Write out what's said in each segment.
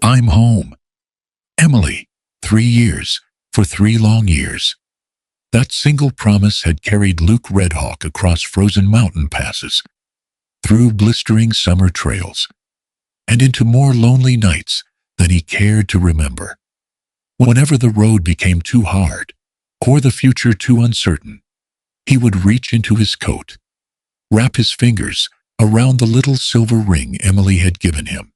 I'm home. Emily, 3 years, for 3 long years. That single promise had carried Luke Redhawk across frozen mountain passes, through blistering summer trails, and into more lonely nights than he cared to remember. Whenever the road became too hard, or the future too uncertain, he would reach into his coat, wrap his fingers around the little silver ring Emily had given him,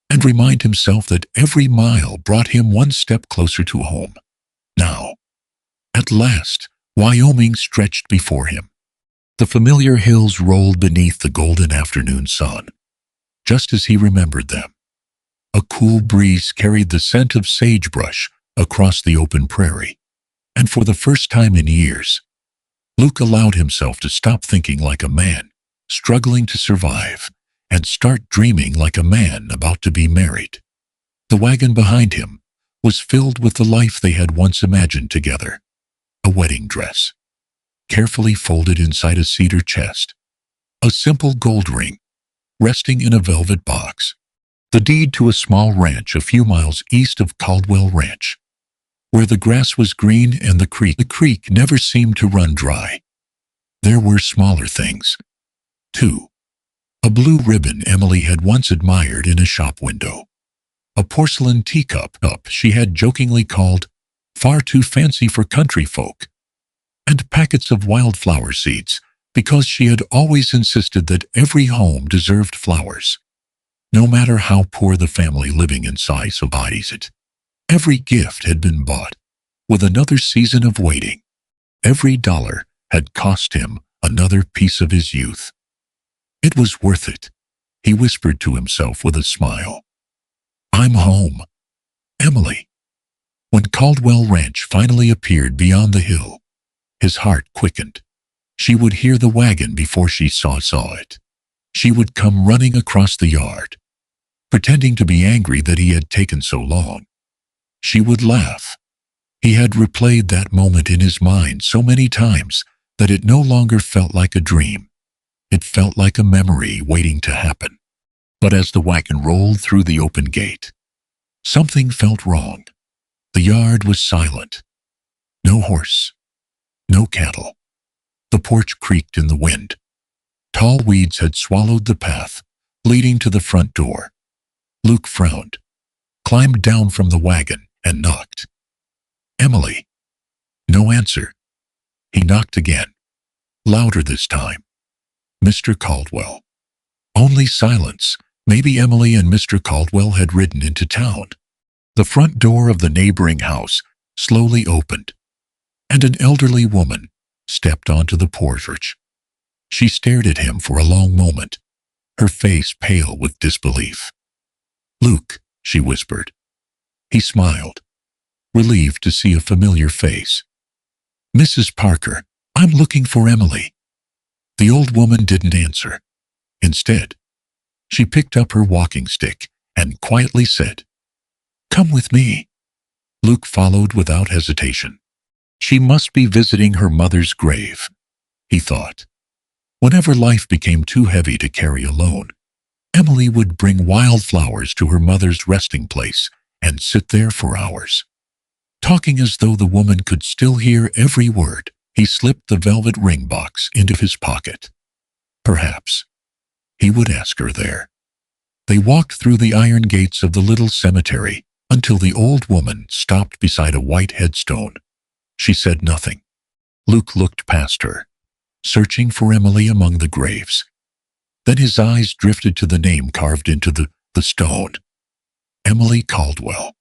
and remind himself that every mile brought him one step closer to home. Now, at last, Wyoming stretched before him. The familiar hills rolled beneath the golden afternoon sun, just as he remembered them. A cool breeze carried the scent of sagebrush across the open prairie, and for the first time in years, Luke allowed himself to stop thinking like a man struggling to survive and start dreaming like a man about to be married. The wagon behind him was filled with the life they had once imagined together. A wedding dress, carefully folded inside a cedar chest, a simple gold ring resting in a velvet box, the deed to a small ranch a few miles east of Caldwell Ranch, where the grass was green and the creek never seemed to run dry. There were smaller things, too. A blue ribbon Emily had once admired in a shop window, a porcelain teacup she had jokingly called far too fancy for country folk, and packets of wildflower seeds because she had always insisted that every home deserved flowers, no matter how poor the family living inside it. Every gift had been bought with another season of waiting. Every dollar had cost him another piece of his youth. It was worth it, he whispered to himself with a smile. I'm home, Emily. When Caldwell Ranch finally appeared beyond the hill, his heart quickened. She would hear the wagon before she saw it. She would come running across the yard, pretending to be angry that he had taken so long. She would laugh. He had replayed that moment in his mind so many times that it no longer felt like a dream. It felt like a memory waiting to happen. But as the wagon rolled through the open gate, something felt wrong. The yard was silent. No horse, no cattle. The porch creaked in the wind. Tall weeds had swallowed the path leading to the front door. Luke frowned, climbed down from the wagon, and knocked. Emily. No answer. He knocked again, louder this time. Mr. Caldwell. Only silence. Maybe Emily and Mr. Caldwell had ridden into town. The front door of the neighboring house slowly opened, and an elderly woman stepped onto the porch. She stared at him for a long moment, her face pale with disbelief. Luke, she whispered. He smiled, relieved to see a familiar face. Mrs. Parker, I'm looking for Emily. The old woman didn't answer. Instead, she picked up her walking stick and quietly said, Come with me. Luke followed without hesitation. She must be visiting her mother's grave, he thought. Whenever life became too heavy to carry alone, Emily would bring wildflowers to her mother's resting place and sit there for hours. Talking as though the woman could still hear every word, he slipped the velvet ring box into his pocket. Perhaps he would ask her there. They walked through the iron gates of the little cemetery until the old woman stopped beside a white headstone. She said nothing. Luke looked past her, searching for Emily among the graves. Then his eyes drifted to the name carved into the stone. Emily Caldwell.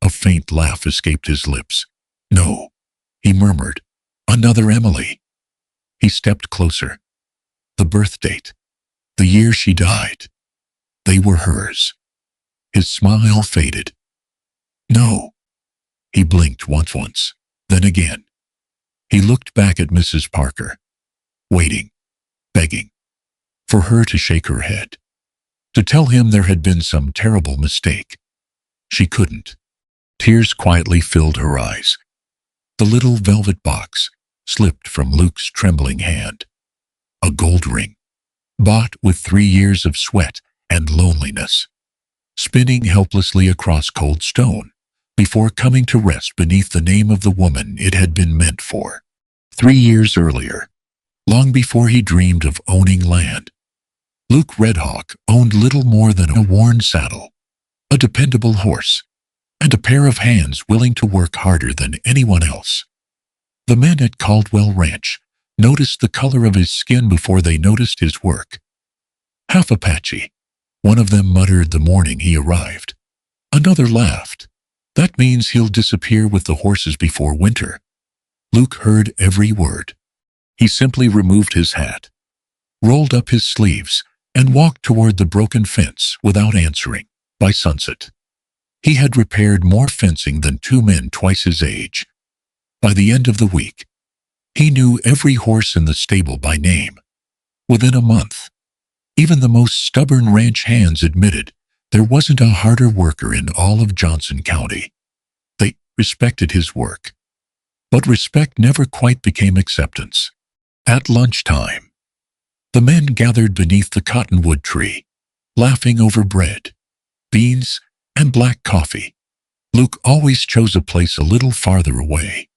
A faint laugh escaped his lips. No, he murmured. Another Emily. He stepped closer. The birth date, the year she died. They were hers. His smile faded. No. He blinked once, then again. He looked back at Mrs. Parker, waiting, begging, for her to shake her head, to tell him there had been some terrible mistake. She couldn't. Tears quietly filled her eyes. The little velvet box slipped from Luke's trembling hand. A gold ring, bought with 3 years of sweat and loneliness. spinning helplessly across cold stone, before coming to rest beneath the name of the woman it had been meant for. 3 years earlier, long before he dreamed of owning land, Luke Redhawk owned little more than a worn saddle, a dependable horse, and a pair of hands willing to work harder than anyone else. The men at Caldwell Ranch noticed the color of his skin before they noticed his work. "Half Apache," one of them muttered the morning he arrived. Another laughed. "That means he'll disappear with the horses before winter." Luke heard every word. He simply removed his hat, rolled up his sleeves, and walked toward the broken fence without answering. By sunset, he had repaired more fencing than 2 men twice his age. By the end of the week, he knew every horse in the stable by name. Within a month, even the most stubborn ranch hands admitted there wasn't a harder worker in all of Johnson County. They respected his work, but respect never quite became acceptance. At lunchtime, the men gathered beneath the cottonwood tree, laughing over bread, beans, and black coffee. Luke always chose a place a little farther away.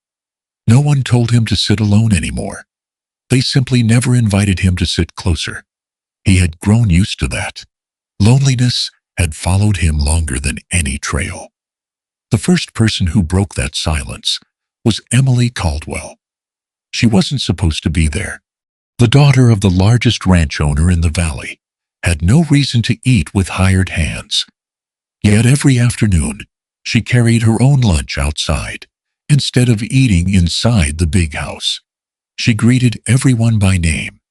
No one told him to sit alone anymore. They simply never invited him to sit closer. He had grown used to that. Loneliness had followed him longer than any trail. The first person who broke that silence was Emily Caldwell. She wasn't supposed to be there. The daughter of the largest ranch owner in the valley had no reason to eat with hired hands. Yet every afternoon, she carried her own lunch outside, instead of eating inside the big house. She greeted everyone by name,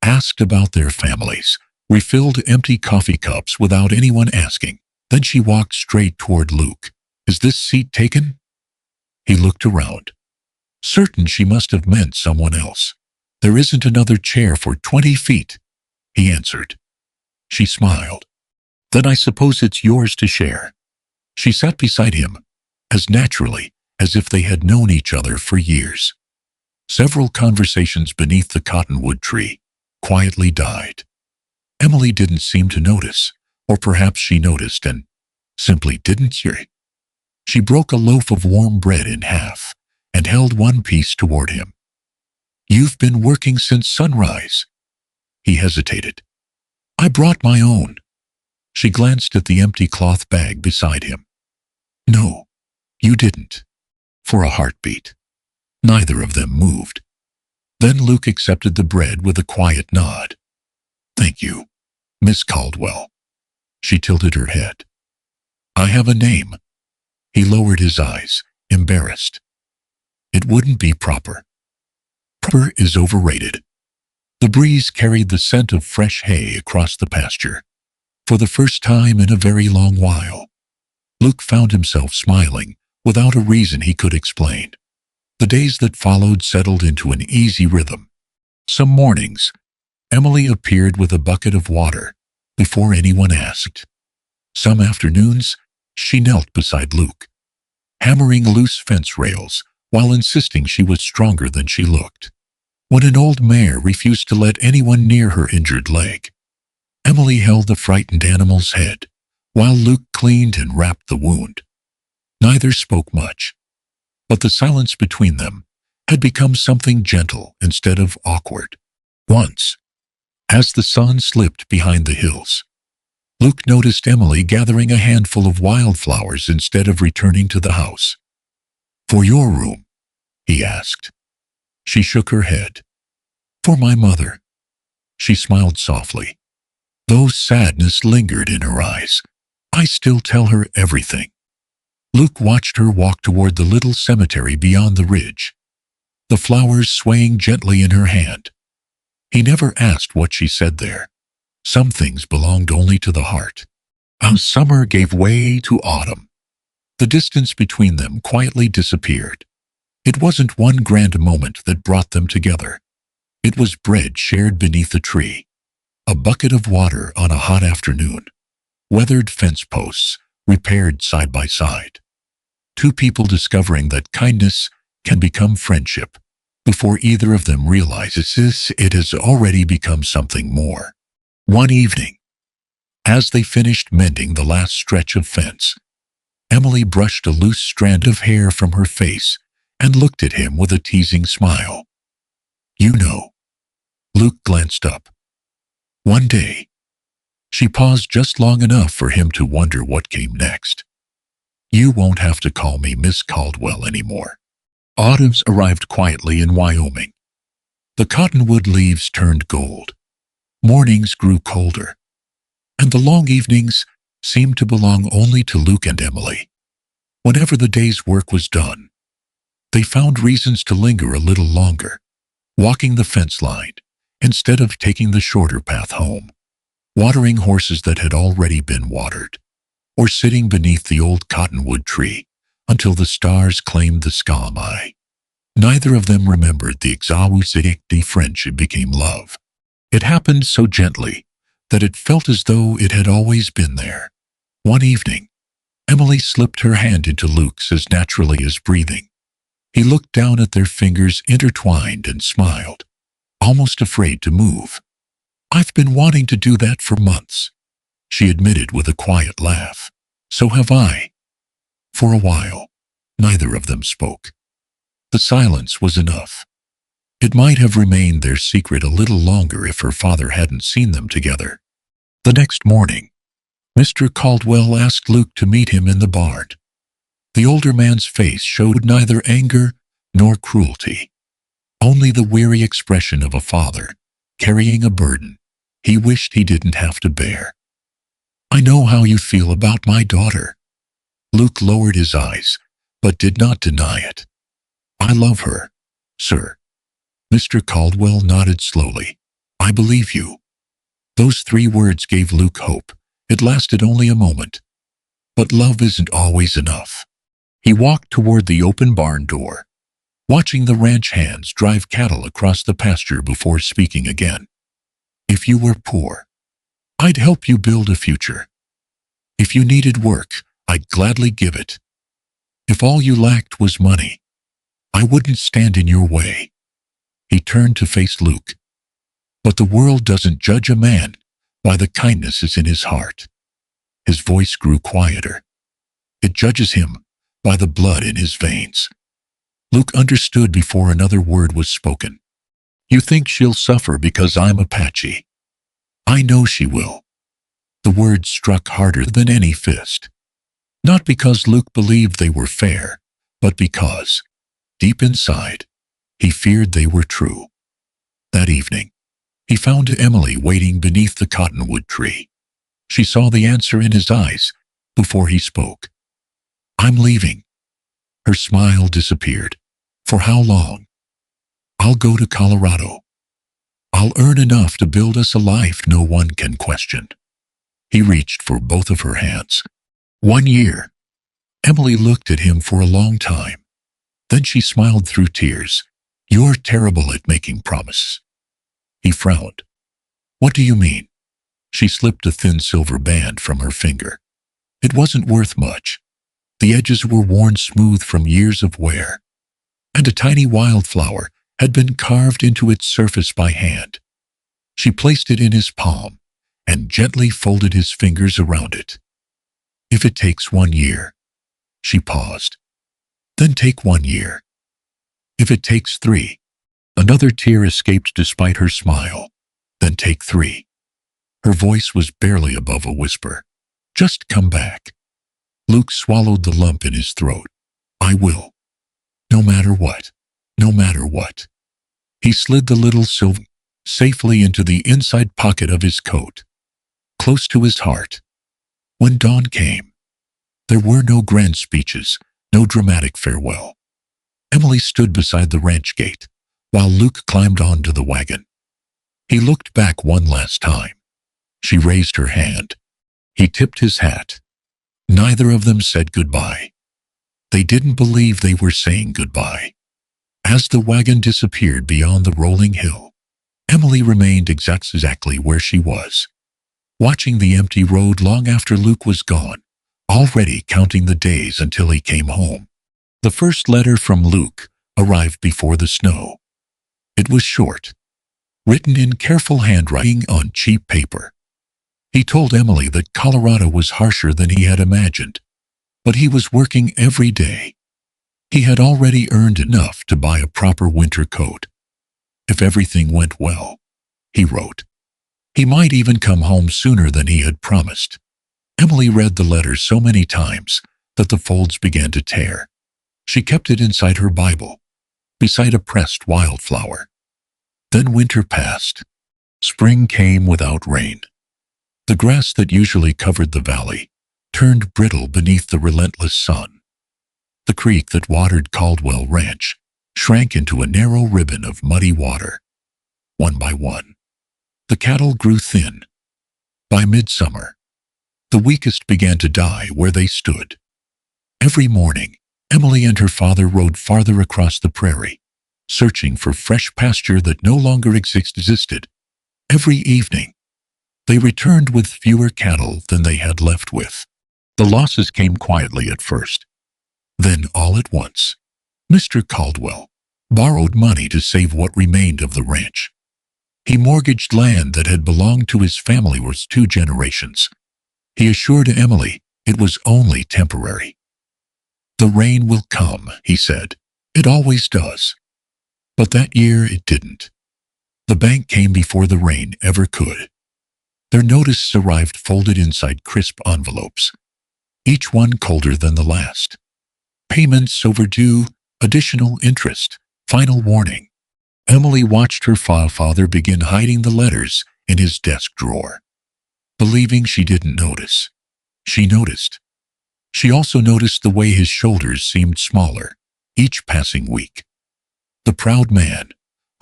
asked about their families, refilled empty coffee cups without anyone asking. Then she walked straight toward Luke. "Is this seat taken?" He looked around, certain she must have meant someone else. "There isn't another chair for 20 feet, he answered. She smiled. "Then I suppose it's yours to share." She sat beside him, as naturally as if they had known each other for years. Several conversations beneath the cottonwood tree quietly died. Emily didn't seem to notice, or perhaps she noticed and simply didn't hear. She broke a loaf of warm bread in half and held one piece toward him. "You've been working since sunrise." He hesitated. "I brought my own." She glanced at the empty cloth bag beside him. "No, you didn't." For a heartbeat, neither of them moved. Then Luke accepted the bread with a quiet nod. "Thank you, Miss Caldwell." She tilted her head. "I have a name." He lowered his eyes, embarrassed. "It wouldn't be proper." "Proper is overrated." The breeze carried the scent of fresh hay across the pasture. For the first time in a very long while, Luke found himself smiling without a reason he could explain. The days that followed settled into an easy rhythm. Some mornings, Emily appeared with a bucket of water before anyone asked. Some afternoons, she knelt beside Luke, hammering loose fence rails while insisting she was stronger than she looked. When an old mare refused to let anyone near her injured leg, Emily held the frightened animal's head while Luke cleaned and wrapped the wound. Neither spoke much, but the silence between them had become something gentle instead of awkward. Once, as the sun slipped behind the hills, Luke noticed Emily gathering a handful of wildflowers instead of returning to the house. "For your room?" he asked. She shook her head. "For my mother." She smiled softly, though sadness lingered in her eyes. "I still tell her everything." Luke watched her walk toward the little cemetery beyond the ridge, the flowers swaying gently in her hand. He never asked what she said there. Some things belonged only to the heart. How summer gave way to autumn. The distance between them quietly disappeared. It wasn't one grand moment that brought them together. It was bread shared beneath a tree, a bucket of water on a hot afternoon, weathered fence posts repaired side by side. Two people discovering that kindness can become friendship before either of them realizes it has already become something more. One evening, As they finished mending the last stretch of fence, Emily brushed a loose strand of hair from her face and looked at him with a teasing smile. You know. Luke glanced up. One day. She paused just long enough for him to wonder what came next. You won't have to call me Miss Caldwell anymore. Autumns arrived quietly in Wyoming. The cottonwood leaves turned gold. Mornings grew colder, and the long evenings seemed to belong only to Luke and Emily. Whenever the day's work was done, they found reasons to linger a little longer, walking the fence line instead of taking the shorter path home, watering horses that had already been watered, or sitting beneath the old cottonwood tree until the stars claimed the sky. Neither of them remembered the exhausting friendship became love. It happened so gently that it felt as though it had always been there. One evening, Emily slipped her hand into Luke's as naturally as breathing. He looked down at their fingers intertwined and smiled, almost afraid to move. I've been wanting to do that for months, she admitted with a quiet laugh. So have I. For a while, neither of them spoke. The silence was enough. It might have remained their secret a little longer if her father hadn't seen them together. The next morning, Mr. Caldwell asked Luke to meet him in the barn. The older man's face showed neither anger nor cruelty, only the weary expression of a father carrying a burden he wished he didn't have to bear. I know how you feel about my daughter. Luke lowered his eyes, but did not deny it. I love her, sir. Mr. Caldwell nodded slowly. I believe you. Those 3 words gave Luke hope. It lasted only a moment. But love isn't always enough. He walked toward the open barn door, watching the ranch hands drive cattle across the pasture before speaking again. If you were poor, I'd help you build a future. If you needed work, I'd gladly give it. If all you lacked was money, I wouldn't stand in your way. He turned to face Luke. But the world doesn't judge a man by the kindnesses in his heart. His voice grew quieter. It judges him by the blood in his veins. Luke understood before another word was spoken. You think she'll suffer because I'm Apache? I know she will. The words struck harder than any fist. Not because Luke believed they were fair, but because, deep inside, he feared they were true. That evening, he found Emily waiting beneath the cottonwood tree. She saw the answer in his eyes before he spoke. I'm leaving. Her smile disappeared. For how long? I'll go to Colorado. I'll earn enough to build us a life no one can question. He reached for both of her hands. 1 year. Emily looked at him for a long time. Then she smiled through tears. You're terrible at making promises. He frowned. What do you mean? She slipped a thin silver band from her finger. It wasn't worth much. The edges were worn smooth from years of wear, and a tiny wildflower had been carved into its surface by hand. She placed it in his palm and gently folded his fingers around it. If it takes 1 year, she paused. Then take 1 year. If it takes 3, another tear escaped despite her smile. Then take 3. Her voice was barely above a whisper. Just come back. Luke swallowed the lump in his throat. I will. No matter what. No matter what. He slid the little silver safely into the inside pocket of his coat, close to his heart. When dawn came, there were no grand speeches, no dramatic farewell. Emily stood beside the ranch gate, while Luke climbed onto the wagon. He looked back one last time. She raised her hand. He tipped his hat. Neither of them said goodbye. They didn't believe they were saying goodbye. As the wagon disappeared beyond the rolling hill, Emily remained exactly where she was, watching the empty road long after Luke was gone, already counting the days until he came home. The first letter from Luke arrived before the snow. It was short, written in careful handwriting on cheap paper. He told Emily that Colorado was harsher than he had imagined, but he was working every day. He had already earned enough to buy a proper winter coat. If everything went well, he wrote, he might even come home sooner than he had promised. Emily read the letter so many times that the folds began to tear. She kept it inside her Bible, beside a pressed wildflower. Then winter passed. Spring came without rain. The grass that usually covered the valley turned brittle beneath the relentless sun. The creek that watered Caldwell Ranch shrank into a narrow ribbon of muddy water. One by one, the cattle grew thin. By midsummer, the weakest began to die where they stood. Every morning, Emily and her father rode farther across the prairie, searching for fresh pasture that no longer existed. Every evening, they returned with fewer cattle than they had left with. The losses came quietly at first. Then, all at once, Mr. Caldwell borrowed money to save what remained of the ranch. He mortgaged land that had belonged to his family for 2 generations. He assured Emily it was only temporary. The rain will come, he said. It always does. But that year it didn't. The bank came before the rain ever could. Their notices arrived folded inside crisp envelopes, each one colder than the last. Payments overdue, additional interest, final warning. Emily watched her father begin hiding the letters in his desk drawer. Believing she didn't notice, she noticed. She also noticed the way his shoulders seemed smaller, each passing week. The proud man,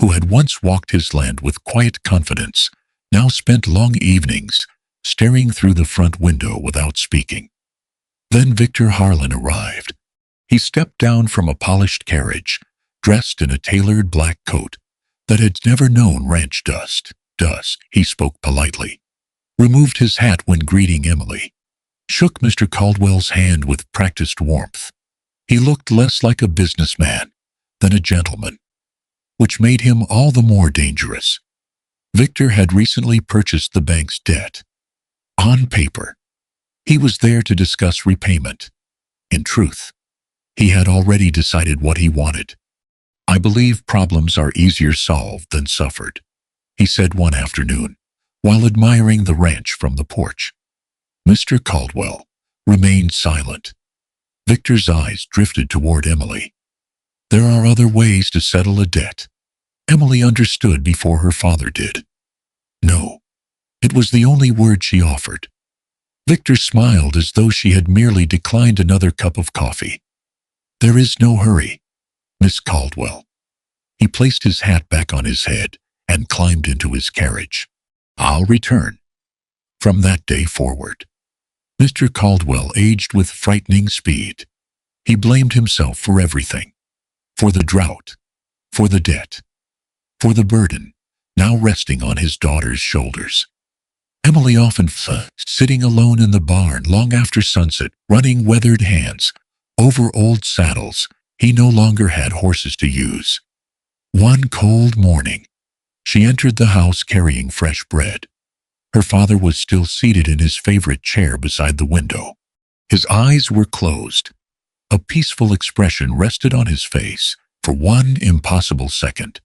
who had once walked his land with quiet confidence, now spent long evenings staring through the front window without speaking. Then Victor Harlan arrived. He stepped down from a polished carriage, dressed in a tailored black coat that had never known ranch dust. He spoke politely, removed his hat when greeting Emily, shook Mr. Caldwell's hand with practiced warmth. He looked less like a businessman than a gentleman, which made him all the more dangerous. Victor had recently purchased the bank's debt. On paper, he was there to discuss repayment. In truth, he had already decided what he wanted. I believe problems are easier solved than suffered, he said one afternoon, while admiring the ranch from the porch. Mr. Caldwell remained silent. Victor's eyes drifted toward Emily. There are other ways to settle a debt. Emily understood before her father did. No, it was the only word she offered. Victor smiled as though she had merely declined another cup of coffee. There is no hurry, Miss Caldwell. He placed his hat back on his head and climbed into his carriage. I'll return. From that day forward, Mr. Caldwell aged with frightening speed. He blamed himself for everything. For the drought, for the debt, for the burden now resting on his daughter's shoulders. Emily often sitting alone in the barn long after sunset, running weathered hands over old saddles he no longer had horses to use. One cold morning, she entered the house carrying fresh bread. Her father was still seated in his favorite chair beside the window. His eyes were closed. A peaceful expression rested on his face for one impossible second.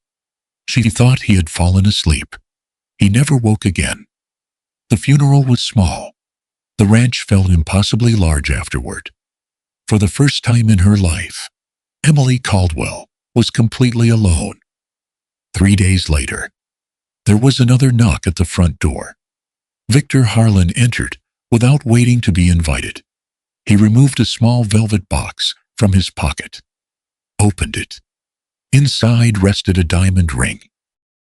She thought he had fallen asleep. He never woke again. The funeral was small. The ranch felt impossibly large afterward. For the first time in her life, Emily Caldwell was completely alone. 3 days later, there was another knock at the front door. Victor Harlan entered without waiting to be invited. He removed a small velvet box from his pocket, opened it. Inside rested a diamond ring.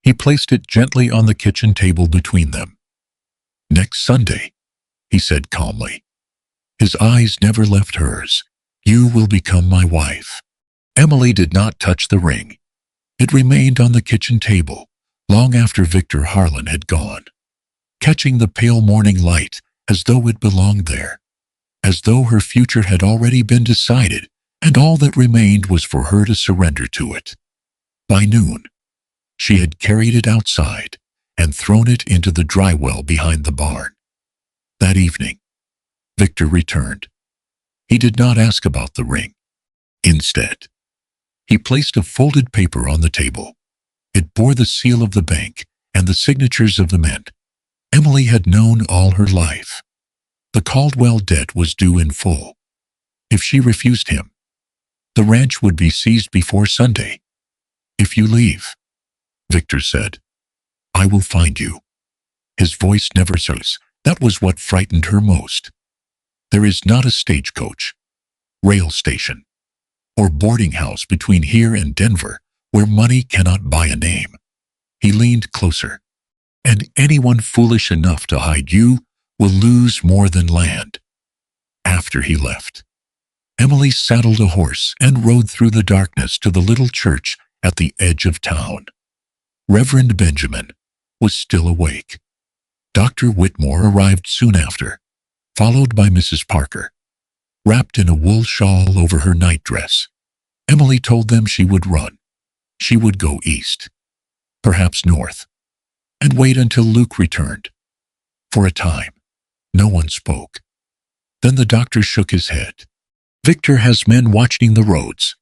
He placed it gently on the kitchen table between them. Next Sunday, he said calmly. His eyes never left hers. You will become my wife. Emily did not touch the ring. It remained on the kitchen table long after Victor Harlan had gone, catching the pale morning light as though it belonged there, as though her future had already been decided and all that remained was for her to surrender to it. By noon, she had carried it outside and thrown it into the dry well behind the barn. That evening, Victor returned. He did not ask about the ring. Instead, he placed a folded paper on the table. It bore the seal of the bank and the signatures of the men Emily had known all her life. The Caldwell debt was due in full. If she refused him, the ranch would be seized before Sunday. "If you leave," Victor said, "I will find you." His voice never rose. That was what frightened her most. There is not a stagecoach, rail station, or boarding house between here and Denver where money cannot buy a name. He leaned closer. "And anyone foolish enough to hide you will lose more than land." After he left, Emily saddled a horse and rode through the darkness to the little church at the edge of town. Reverend Benjamin was still awake. Dr. Whitmore arrived soon after, followed by Mrs. Parker, wrapped in a wool shawl over her nightdress. Emily told them she would run. She would go east, perhaps north, and wait until Luke returned. For a time, no one spoke. Then the doctor shook his head. "Victor has men watching the roads."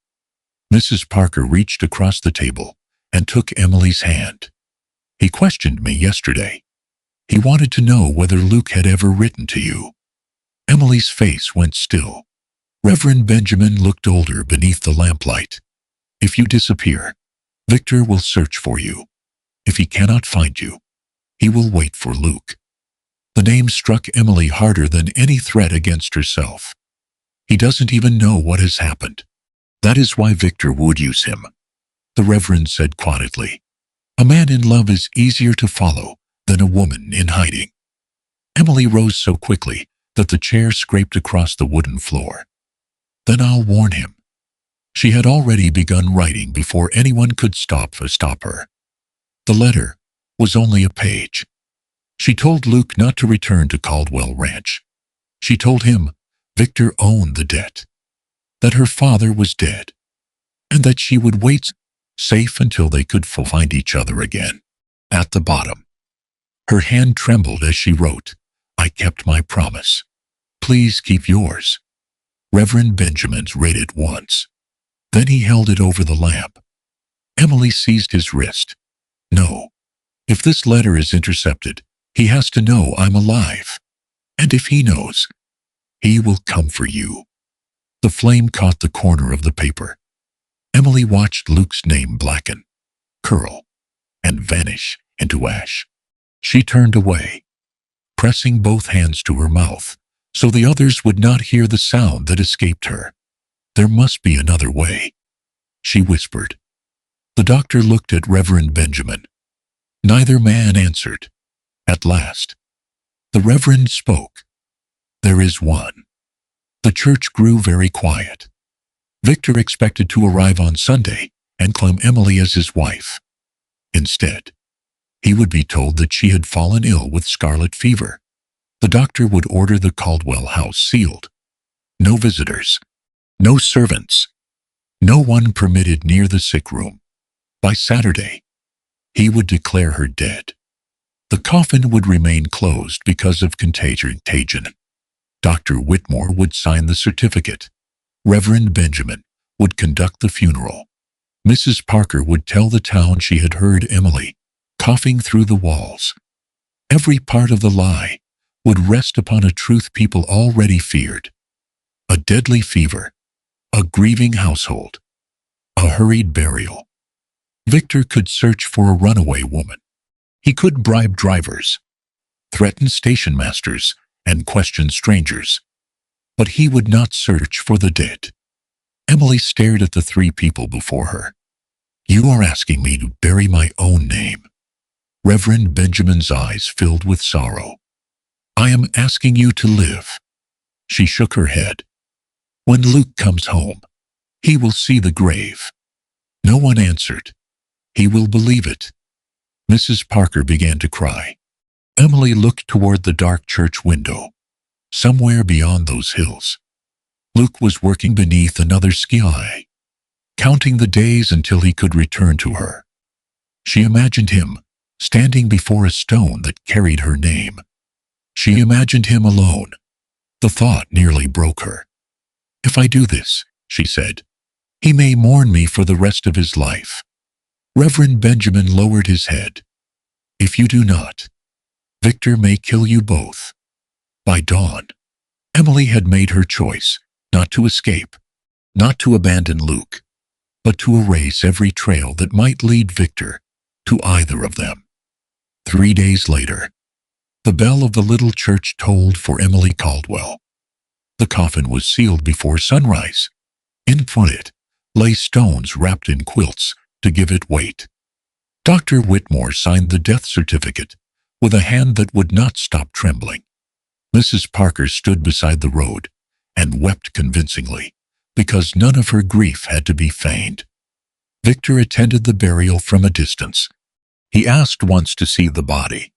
Mrs. Parker reached across the table and took Emily's hand. "He questioned me yesterday. He wanted to know whether Luke had ever written to you." Emily's face went still. Reverend Benjamin looked older beneath the lamplight. "If you disappear, Victor will search for you. If he cannot find you, he will wait for Luke." The name struck Emily harder than any threat against herself. "He doesn't even know what has happened. That is why Victor would use him," the Reverend said quietly. "A man in love is easier to follow than a woman in hiding." Emily rose so quickly that the chair scraped across the wooden floor. "Then I'll warn him." She had already begun writing before anyone could stop her. The letter was only a page. She told Luke not to return to Caldwell Ranch. She told him Victor owned the debt, that her father was dead, and that she would wait safe until they could find each other again. At the bottom, her hand trembled as she wrote, "I kept my promise. Please keep yours." Reverend Benjamin read it once. Then he held it over the lamp. Emily seized his wrist. "No. If this letter is intercepted, he has to know I'm alive. And if he knows, he will come for you." The flame caught the corner of the paper. Emily watched Luke's name blacken, curl, and vanish into ash. She turned away, pressing both hands to her mouth so the others would not hear the sound that escaped her. "There must be another way," she whispered. The doctor looked at Reverend Benjamin. Neither man answered. At last, the Reverend spoke. "There is one." The church grew very quiet. Victor expected to arrive on Sunday and claim Emily as his wife. Instead, he would be told that she had fallen ill with scarlet fever. The doctor would order the Caldwell house sealed. No visitors, no servants, no one permitted near the sick room. By Saturday, he would declare her dead. The coffin would remain closed because of contagion. Dr. Whitmore would sign the certificate. Reverend Benjamin would conduct the funeral. Mrs. Parker would tell the town she had heard Emily coughing through the walls. Every part of the lie would rest upon a truth people already feared. A deadly fever, a grieving household, a hurried burial. Victor could search for a runaway woman. He could bribe drivers, threaten station masters, and question strangers. But he would not search for the dead. Emily stared at the three people before her. "You are asking me to bury my own name." Reverend Benjamin's eyes filled with sorrow. "I am asking you to live." She shook her head. "When Luke comes home, he will see the grave." No one answered. "He will believe it." Mrs. Parker began to cry. Emily looked toward the dark church window. Somewhere beyond those hills, Luke was working beneath another sky, counting the days until he could return to her. She imagined him standing before a stone that carried her name. She imagined him alone. The thought nearly broke her. "If I do this," she said, "he may mourn me for the rest of his life." Reverend Benjamin lowered his head. "If you do not, Victor may kill you both." By dawn, Emily had made her choice, not to escape, not to abandon Luke, but to erase every trail that might lead Victor to either of them. 3 days later, the bell of the little church tolled for Emily Caldwell. The coffin was sealed before sunrise. In front of it lay stones wrapped in quilts to give it weight. Dr. Whitmore signed the death certificate with a hand that would not stop trembling. Mrs. Parker stood beside the road and wept convincingly, because none of her grief had to be feigned. Victor attended the burial from a distance. He asked once to see the body.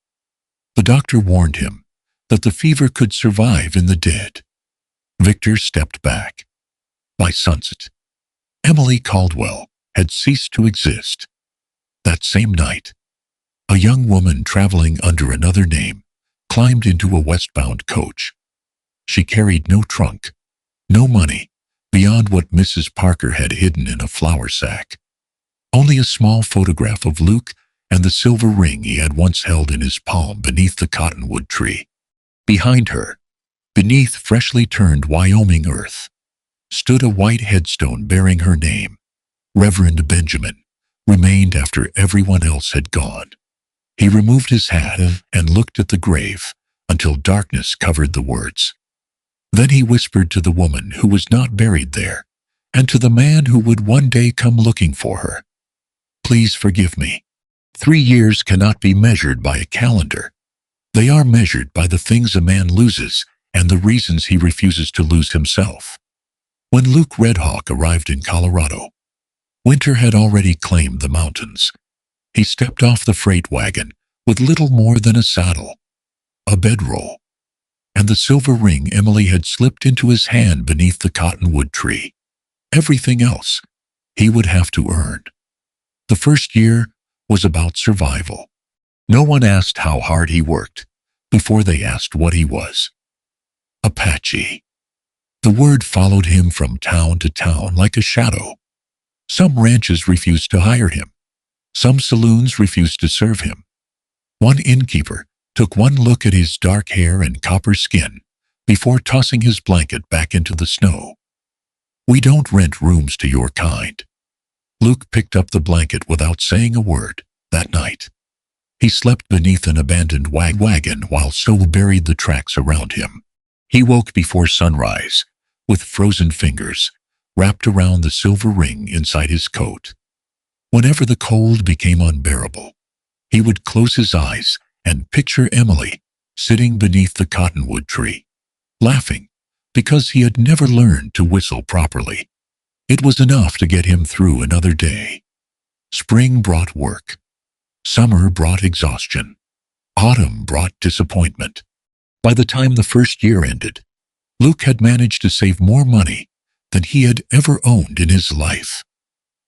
The doctor warned him that the fever could survive in the dead. Victor stepped back. By sunset, Emily Caldwell had ceased to exist. That same night, a young woman traveling under another name climbed into a westbound coach. She carried no trunk, no money, beyond what Mrs. Parker had hidden in a flour sack. Only a small photograph of Luke and the silver ring he had once held in his palm beneath the cottonwood tree. Behind her, beneath freshly turned Wyoming earth, stood a white headstone bearing her name. Reverend Benjamin remained after everyone else had gone. He removed his hat and looked at the grave until darkness covered the words. Then he whispered to the woman who was not buried there, and to the man who would one day come looking for her, "Please forgive me. 3 years cannot be measured by a calendar. They are measured by the things a man loses and the reasons he refuses to lose himself." When Luke Redhawk arrived in Colorado, winter had already claimed the mountains. He stepped off the freight wagon with little more than a saddle, a bedroll, and the silver ring Emily had slipped into his hand beneath the cottonwood tree. Everything else he would have to earn. The first year was about survival. No one asked how hard he worked before they asked what he was. Apache. The word followed him from town to town like a shadow. Some ranches refused to hire him. Some saloons refused to serve him. One innkeeper took one look at his dark hair and copper skin before tossing his blanket back into the snow. "We don't rent rooms to your kind." Luke picked up the blanket without saying a word that night. He slept beneath an abandoned wagon while snow buried the tracks around him. He woke before sunrise with frozen fingers wrapped around the silver ring inside his coat. Whenever the cold became unbearable, he would close his eyes and picture Emily sitting beneath the cottonwood tree, laughing because he had never learned to whistle properly. It was enough to get him through another day. Spring brought work. Summer brought exhaustion. Autumn brought disappointment. By the time the first year ended, Luke had managed to save more money than he had ever owned in his life.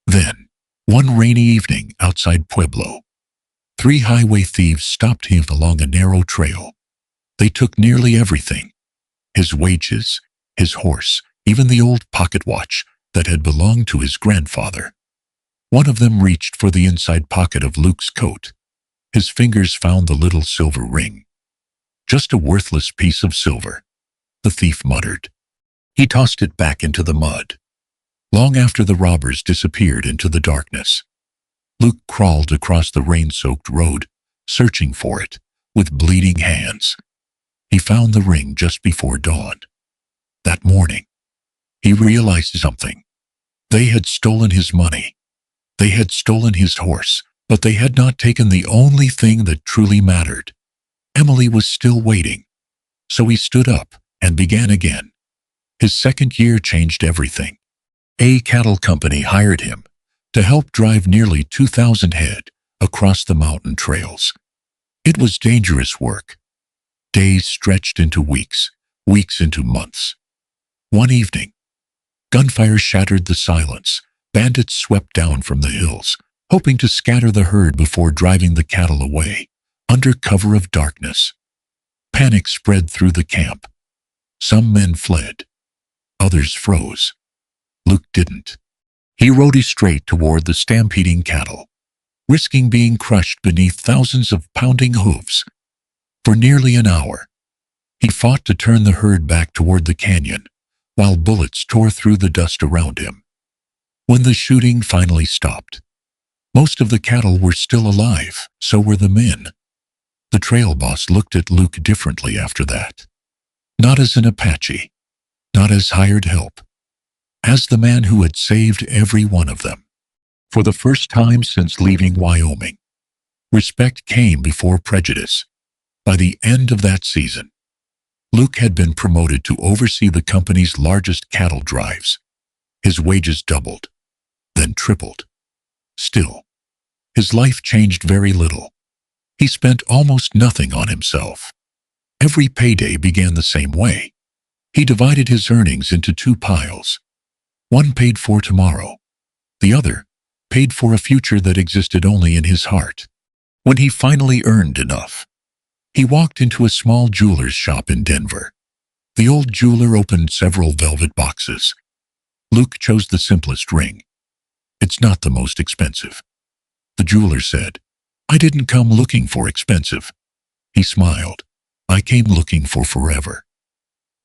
Then, one rainy evening outside Pueblo, 3 highway thieves stopped him along a narrow trail. They took nearly everything: his wages, his horse, even the old pocket watch that had belonged to his grandfather. One of them reached for the inside pocket of Luke's coat. His fingers found the little silver ring. "Just a worthless piece of silver," the thief muttered. He tossed it back into the mud. Long after the robbers disappeared into the darkness, Luke crawled across the rain-soaked road, searching for it with bleeding hands. He found the ring just before dawn. That morning, he realized something. They had stolen his money. They had stolen his horse, but they had not taken the only thing that truly mattered. Emily was still waiting. So he stood up and began again. His second year changed everything. A cattle company hired him to help drive nearly 2,000 head across the mountain trails. It was dangerous work. Days stretched into weeks, weeks into months. One evening, gunfire shattered the silence. Bandits swept down from the hills, hoping to scatter the herd before driving the cattle away, under cover of darkness. Panic spread through the camp. Some men fled. Others froze. Luke didn't. He rode straight toward the stampeding cattle, risking being crushed beneath thousands of pounding hooves. For nearly an hour, he fought to turn the herd back toward the canyon, while bullets tore through the dust around him. When the shooting finally stopped, most of the cattle were still alive, so were the men. The trail boss looked at Luke differently after that. Not as an Apache, not as hired help, as the man who had saved every one of them. For the first time since leaving Wyoming, respect came before prejudice. By the end of that season, Luke had been promoted to oversee the company's largest cattle drives. His wages doubled, then tripled. Still, his life changed very little. He spent almost nothing on himself. Every payday began the same way. He divided his earnings into two piles. One paid for tomorrow. The other paid for a future that existed only in his heart. When he finally earned enough, he walked into a small jeweler's shop in Denver. The old jeweler opened several velvet boxes. Luke chose the simplest ring. "It's not the most expensive," the jeweler said. "I didn't come looking for expensive." He smiled. "I came looking for forever."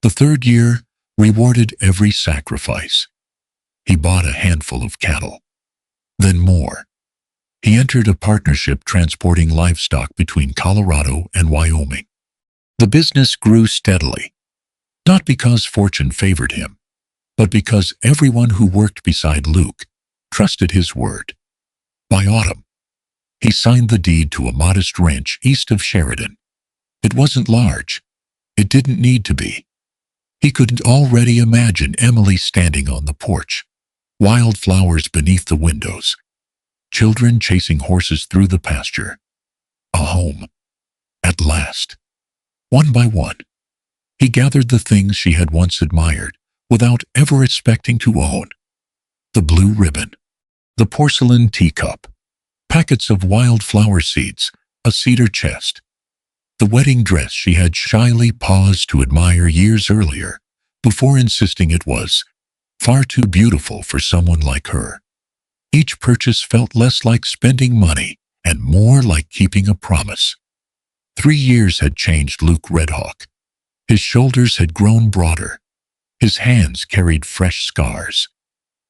The third year rewarded every sacrifice. He bought a handful of cattle, then more. He entered a partnership transporting livestock between Colorado and Wyoming. The business grew steadily, not because fortune favored him, but because everyone who worked beside Luke trusted his word. By autumn, he signed the deed to a modest ranch east of Sheridan. It wasn't large. It didn't need to be. He could already imagine Emily standing on the porch, wildflowers beneath the windows, children chasing horses through the pasture. A home. At last. One by one, he gathered the things she had once admired without ever expecting to own. The blue ribbon, the porcelain teacup, packets of wildflower seeds, a cedar chest, the wedding dress she had shyly paused to admire years earlier before insisting it was far too beautiful for someone like her. Each purchase felt less like spending money and more like keeping a promise. 3 years had changed Luke Redhawk. His shoulders had grown broader. His hands carried fresh scars.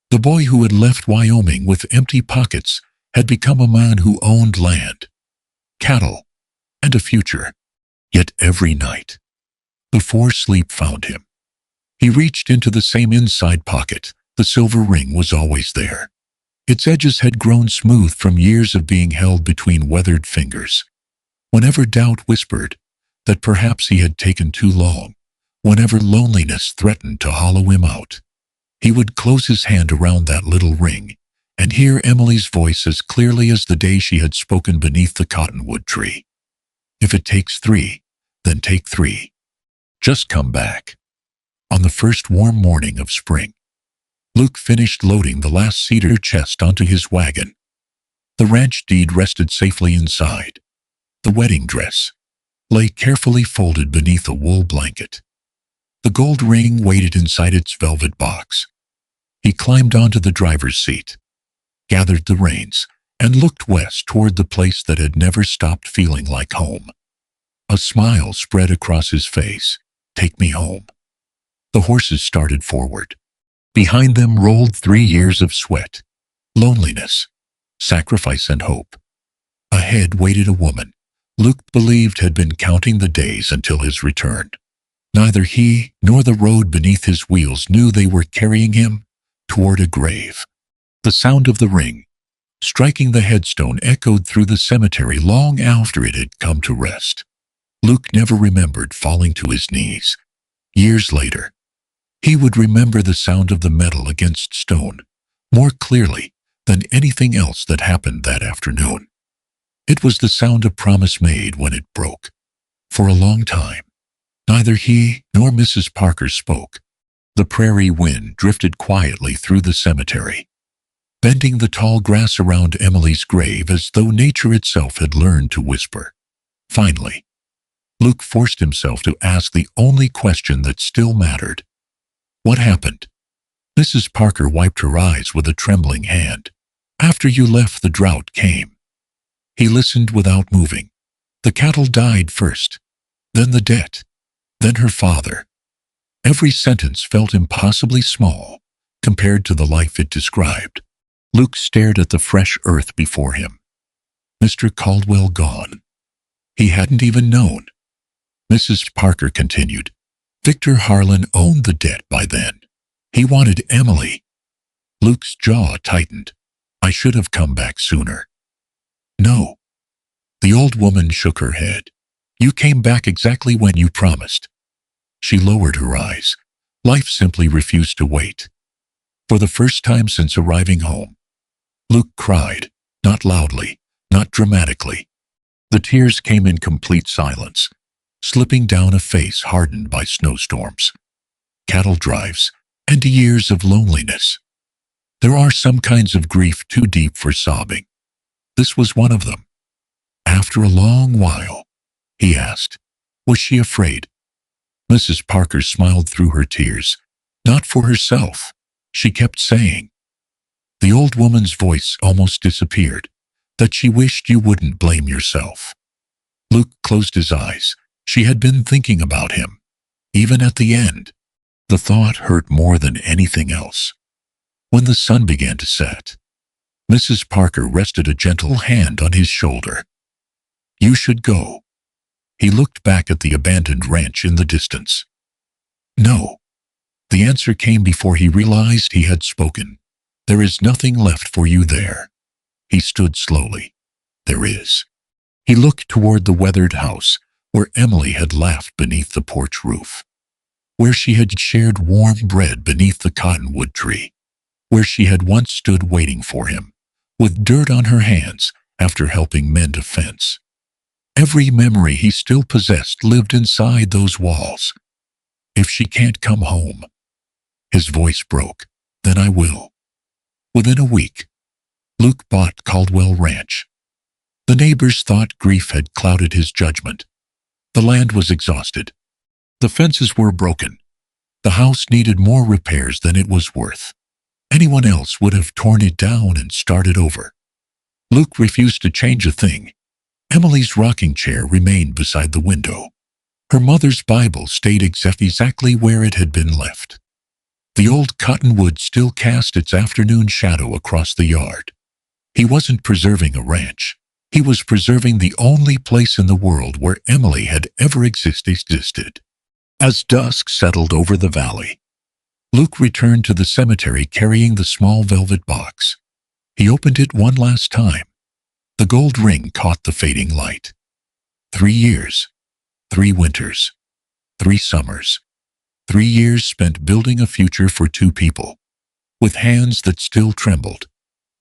The boy who had left Wyoming with empty pockets had become a man who owned land, cattle, and a future. Yet every night, before sleep found him, he reached into the same inside pocket. The silver ring was always there. Its edges had grown smooth from years of being held between weathered fingers. Whenever doubt whispered that perhaps he had taken too long, whenever loneliness threatened to hollow him out, he would close his hand around that little ring and hear Emily's voice as clearly as the day she had spoken beneath the cottonwood tree. "If it takes 3, then take 3. Just come back." On the first warm morning of spring, Luke finished loading the last cedar chest onto his wagon. The ranch deed rested safely inside. The wedding dress lay carefully folded beneath a wool blanket. The gold ring waited inside its velvet box. He climbed onto the driver's seat, gathered the reins, and looked west toward the place that had never stopped feeling like home. A smile spread across his face. "Take me home." The horses started forward. Behind them rolled 3 years of sweat, loneliness, sacrifice, and hope. Ahead waited a woman Luke believed had been counting the days until his return. Neither he nor the road beneath his wheels knew they were carrying him toward a grave. The sound of the ring, striking the headstone, echoed through the cemetery long after it had come to rest. Luke never remembered falling to his knees. Years later, he would remember the sound of the metal against stone more clearly than anything else that happened that afternoon. It was the sound a promise made when it broke. For a long time, neither he nor Mrs. Parker spoke. The prairie wind drifted quietly through the cemetery, bending the tall grass around Emily's grave as though nature itself had learned to whisper. Finally, Luke forced himself to ask the only question that still mattered. What happened? Mrs. Parker wiped her eyes with a trembling hand. After you left, the drought came. He listened without moving. The cattle died first, then the debt, then her father. Every sentence felt impossibly small compared to the life it described. Luke stared at the fresh earth before him. Mr. Caldwell gone. He hadn't even known. Mrs. Parker continued. Victor Harlan owned the debt by then. He wanted Emily. Luke's jaw tightened. I should have come back sooner. No. The old woman shook her head. You came back exactly when you promised. She lowered her eyes. Life simply refused to wait. For the first time since arriving home, Luke cried, not loudly, not dramatically. The tears came in complete silence, slipping down a face hardened by snowstorms, cattle drives, and years of loneliness. There are some kinds of grief too deep for sobbing. This was one of them. After a long while, he asked, was she afraid? Mrs. Parker smiled through her tears. Not for herself, she kept saying. The old woman's voice almost disappeared, that she wished you wouldn't blame yourself. Luke closed his eyes. She had been thinking about him. Even at the end, the thought hurt more than anything else. When the sun began to set, Mrs. Parker rested a gentle hand on his shoulder. You should go. He looked back at the abandoned ranch in the distance. No. The answer came before he realized he had spoken. There is nothing left for you there. He stood slowly. There is. He looked toward the weathered house, where Emily had laughed beneath the porch roof, where she had shared warm bread beneath the cottonwood tree, where she had once stood waiting for him, with dirt on her hands after helping mend a fence. Every memory he still possessed lived inside those walls. If she can't come home, his voice broke, then I will. Within a week, Luke bought Caldwell Ranch. The neighbors thought grief had clouded his judgment. The land was exhausted. The fences were broken. The house needed more repairs than it was worth. Anyone else would have torn it down and started over. Luke refused to change a thing. Emily's rocking chair remained beside the window. Her mother's Bible stayed exactly where it had been left. The old cottonwood still cast its afternoon shadow across the yard. He wasn't preserving a ranch. He was preserving the only place in the world where Emily had ever existed. As dusk settled over the valley, Luke returned to the cemetery carrying the small velvet box. He opened it one last time. The gold ring caught the fading light. 3 years, 3 winters, 3 summers, 3 years spent building a future for 2 people. With hands that still trembled,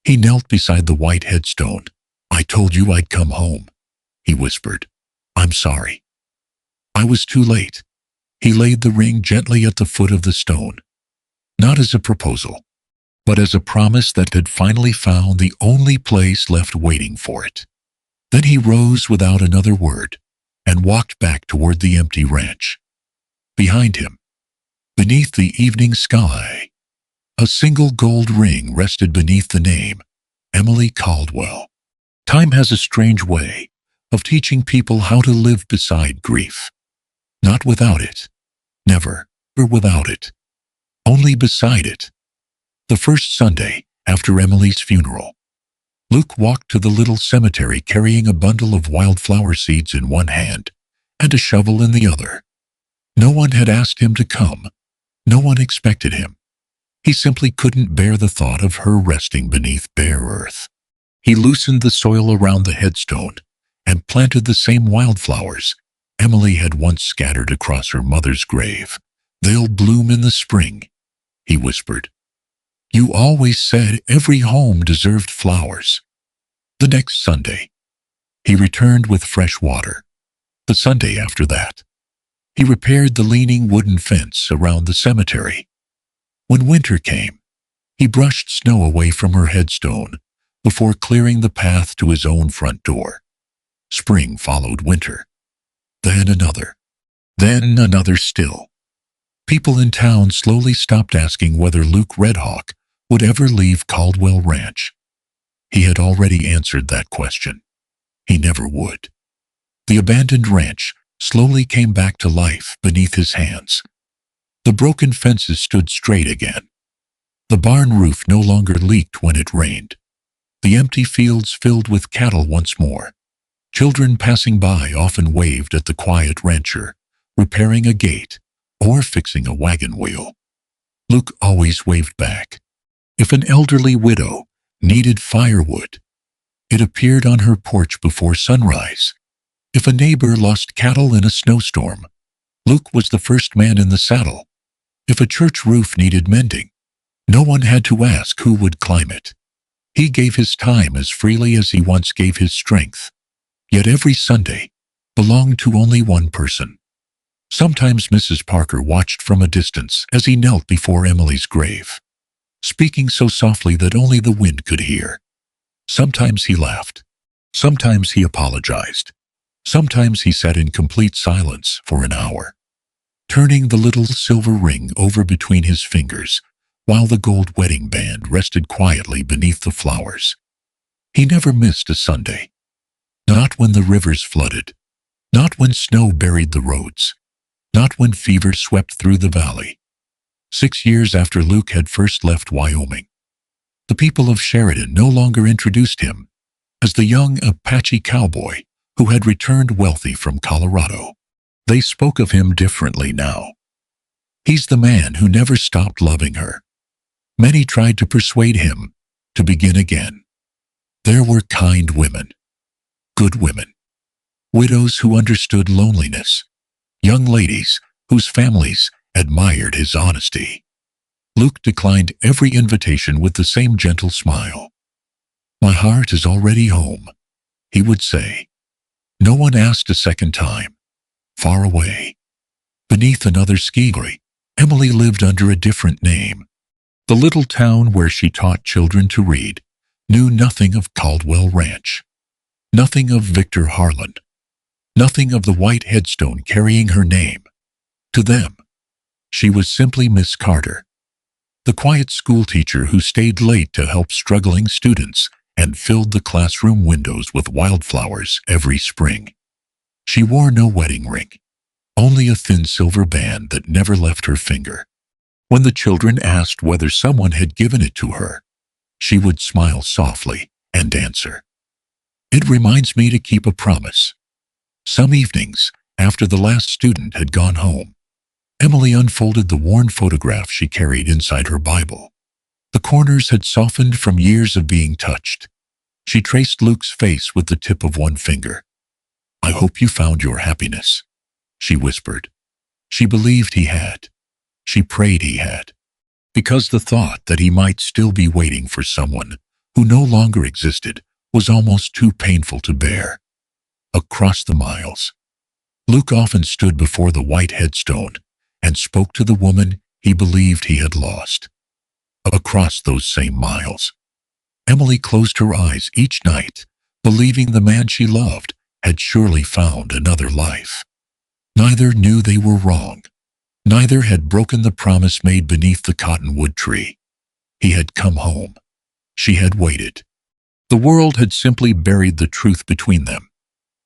he knelt beside the white headstone. I told you I'd come home, he whispered. I'm sorry. I was too late. He laid the ring gently at the foot of the stone, not as a proposal, but as a promise that had finally found the only place left waiting for it. Then he rose without another word and walked back toward the empty ranch. Behind him, beneath the evening sky, a single gold ring rested beneath the name, Emily Caldwell. Time has a strange way of teaching people how to live beside grief. Not without it. Never without it. Only beside it. The first Sunday after Emily's funeral, Luke walked to the little cemetery carrying a bundle of wildflower seeds in one hand and a shovel in the other. No one had asked him to come. No one expected him. He simply couldn't bear the thought of her resting beneath bare earth. He loosened the soil around the headstone and planted the same wildflowers Emily had once scattered across her mother's grave. They'll bloom in the spring, he whispered. You always said every home deserved flowers. The next Sunday, he returned with fresh water. The Sunday after that, he repaired the leaning wooden fence around the cemetery. When winter came, he brushed snow away from her headstone before clearing the path to his own front door. Spring followed winter. then another, then another still. People in town slowly stopped asking whether Luke Redhawk would ever leave Caldwell Ranch. He had already answered that question. He never would. The abandoned ranch slowly came back to life beneath his hands. The broken fences stood straight again. The barn roof no longer leaked when it rained. The empty fields filled with cattle once more. Children passing by often waved at the quiet rancher, repairing a gate or fixing a wagon wheel. Luke always waved back. If an elderly widow needed firewood, it appeared on her porch before sunrise. If a neighbor lost cattle in a snowstorm, Luke was the first man in the saddle. If a church roof needed mending, no one had to ask who would climb it. He gave his time as freely as he once gave his strength. Yet every Sunday belonged to only one person. Sometimes Mrs. Parker watched from a distance as he knelt before Emily's grave, speaking so softly that only the wind could hear. Sometimes he laughed. Sometimes he apologized. Sometimes he sat in complete silence for an hour, turning the little silver ring over between his fingers while the gold wedding band rested quietly beneath the flowers. He never missed a Sunday. Not when the rivers flooded. Not when snow buried the roads. Not when fever swept through the valley. 6 years after Luke had first left Wyoming, the people of Sheridan no longer introduced him as the young Apache cowboy who had returned wealthy from Colorado. They spoke of him differently now. He's the man who never stopped loving her. Many tried to persuade him to begin again. There were kind women, good women, widows who understood loneliness, young ladies whose families admired his honesty. Luke declined every invitation with the same gentle smile. "My heart is already home," he would say. No one asked a second time. Far away, beneath another ski tree, Emily lived under a different name. The little town where she taught children to read knew nothing of Caldwell Ranch, nothing of Victor Harlan, nothing of the white headstone carrying her name. To them, she was simply Miss Carter, the quiet schoolteacher who stayed late to help struggling students and filled the classroom windows with wildflowers every spring. She wore no wedding ring, only a thin silver band that never left her finger. When the children asked whether someone had given it to her, she would smile softly and answer, "It reminds me to keep a promise." Some evenings, after the last student had gone home, Emily unfolded the worn photograph she carried inside her Bible. The corners had softened from years of being touched. She traced Luke's face with the tip of one finger. "I hope you found your happiness," she whispered. She believed he had. She prayed he had, because the thought that he might still be waiting for someone who no longer existed was almost too painful to bear. Across the miles, Luke often stood before the white headstone and spoke to the woman he believed he had lost. Across those same miles, Emily closed her eyes each night, believing the man she loved had surely found another life. Neither knew they were wrong. Neither had broken the promise made beneath the cottonwood tree. He had come home. She had waited. The world had simply buried the truth between them.